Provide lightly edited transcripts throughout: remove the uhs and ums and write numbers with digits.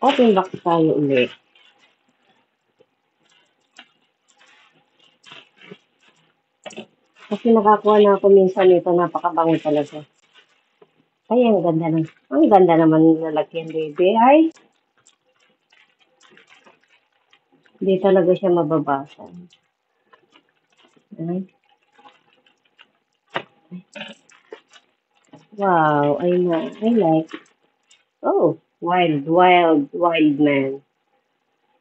Open box tayo ulit. Kasi nakakuha na ako minsan nito, napakabango talaga. Ay, ang ganda na. Ang ganda naman ng lalagyan, baby. Ay, hindi talaga siya mababasa. Ay. Wow, I like. Oh, wild man.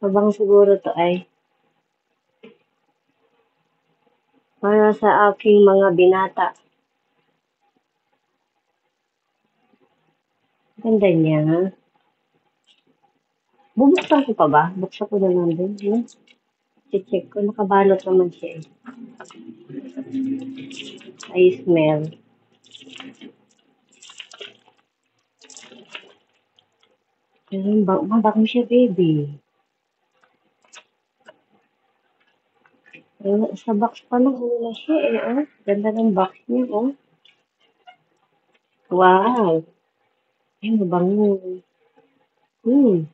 Mabang siguro to ay para sa aking mga binata. Ganda niya. Bubuksan ko pa ba? Buksan ko na lang din. Check ko. Nakabalot naman siya eh. I smell. Ayun, mabango siya, baby. Ayun, sa box pa lang, ano na siya eh, oh. Ganda ng box niya, oh. Wow. Ay, mabango. Hmm.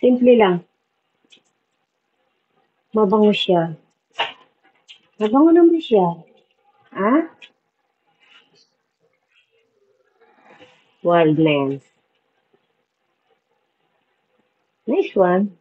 Simple lang. Mabango siya. Mabango naman siya. Ah? Wild man. Nice one.